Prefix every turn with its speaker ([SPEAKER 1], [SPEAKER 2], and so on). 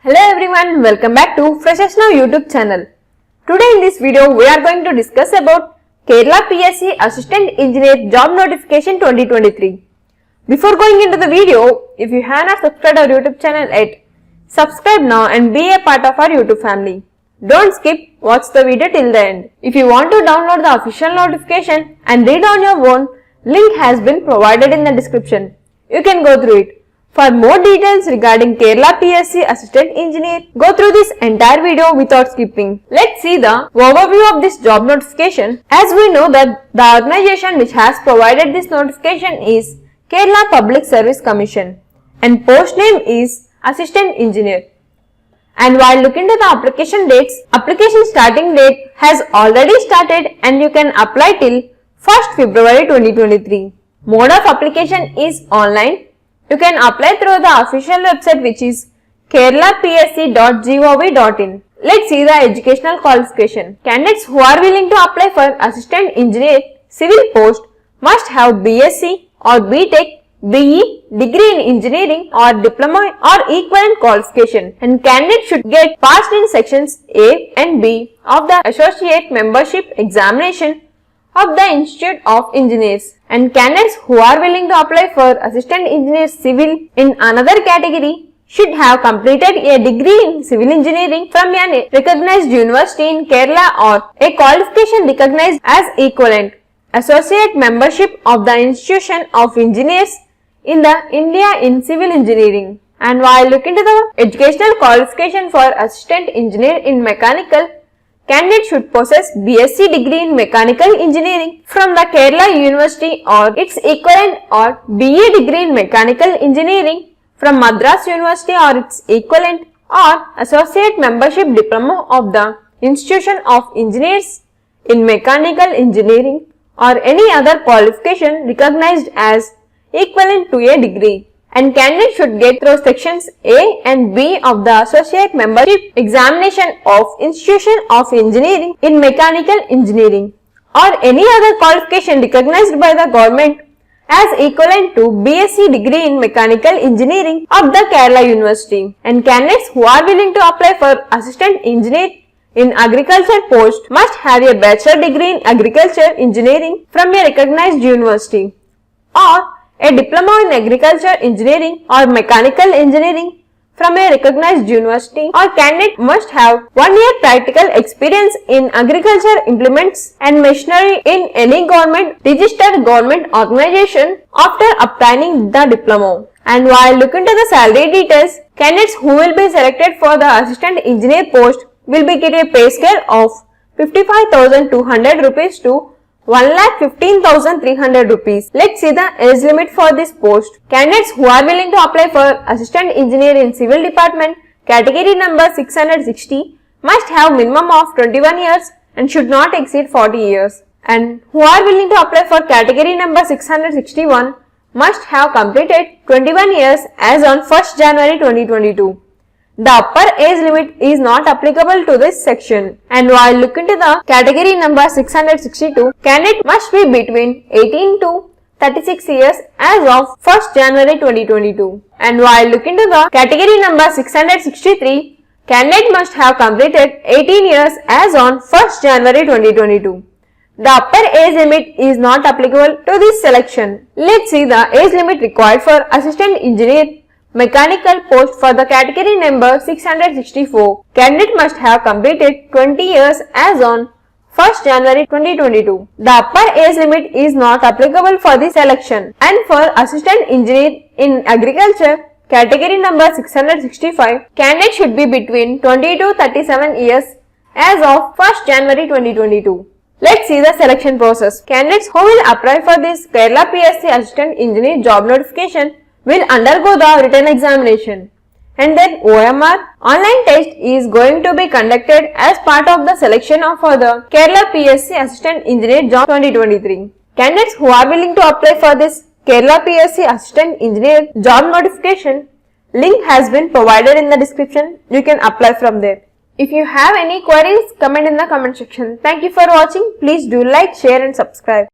[SPEAKER 1] Hello everyone, welcome back to Freshers Now YouTube channel. Today in this video we are going to discuss about Kerala PSC Assistant Engineer Job Notification 2023. Before going into the video, if you have not subscribed our YouTube channel yet, subscribe now and be a part of our YouTube family. Don't skip, watch the video till the end. If you want to download the official notification and read on your own, link has been provided in the description. You can go through it. For more details regarding Kerala PSC Assistant Engineer, go through this entire video without skipping. Let's see the overview of this job notification. As we know that the organization which has provided this notification is Kerala Public Service Commission and post name is Assistant Engineer. And while looking at the application dates, application starting date has already started and you can apply till 1st February 2023. Mode of application is online. You can apply through the official website which is keralapsc.gov.in. Let's see the educational qualification. Candidates who are willing to apply for Assistant Engineer Civil post must have BSc or BTech, BE, degree in engineering or diploma or equivalent qualification, and candidates should get passed in sections A and B of the associate membership examination of the Institute of Engineers, and candidates who are willing to apply for Assistant Engineer Civil in another category should have completed a degree in civil engineering from a recognized university in Kerala or a qualification recognized as equivalent associate membership of the Institution of Engineers in the India in Civil Engineering. And while looking to the educational qualification for Assistant Engineer in Mechanical, candidate should possess BSc degree in Mechanical Engineering from the Kerala University or its equivalent or BA degree in Mechanical Engineering from Madras University or its equivalent or associate membership diploma of the Institution of Engineers in Mechanical Engineering or any other qualification recognized as equivalent to a degree, and candidate should get through sections A and B of the associate membership examination of Institution of Engineering in Mechanical Engineering or any other qualification recognized by the government as equivalent to BSc degree in Mechanical Engineering of the Kerala University, and candidates who are willing to apply for Assistant Engineer in Agriculture post must have a bachelor degree in Agriculture Engineering from a recognized university or a diploma in Agriculture Engineering or Mechanical Engineering from a recognized university, or candidate must have 1 year practical experience in agriculture implements and machinery in any registered government organization after obtaining the diploma. And while looking to the salary details, candidates who will be selected for the Assistant Engineer post will be get a pay scale of 55,200 rupees to 1,15,300 rupees. Let's see the age limit for this post. Candidates who are willing to apply for Assistant Engineer in Civil Department category number 660 must have minimum of 21 years and should not exceed 40 years. And who are willing to apply for category number 661 must have completed 21 years as on 1st January 2022. The upper age limit is not applicable to this section. And while looking to the category number 662, candidate must be between 18 to 36 years as of 1st January 2022. And while looking to the category number 663, candidate must have completed 18 years as on 1st January 2022. The upper age limit is not applicable to this selection. Let's see the age limit required for Assistant Engineer Mechanical post for the category number 664. Candidate must have completed 20 years as on 1st January 2022. The upper age limit is not applicable for this selection. And for Assistant Engineer in Agriculture category number 665, candidate should be between 20 to 37 years as of 1st January 2022. Let's see the selection process. Candidates who will apply for this Kerala PSC Assistant Engineer job notification will undergo the written examination, and then OMR online test is going to be conducted as part of the selection for the Kerala PSC Assistant Engineer Job 2023. Candidates who are willing to apply for this Kerala PSC Assistant Engineer job notification, link has been provided in the description. You can apply from there. If you have any queries, comment in the comment section. Thank you for watching. Please do like, share and subscribe.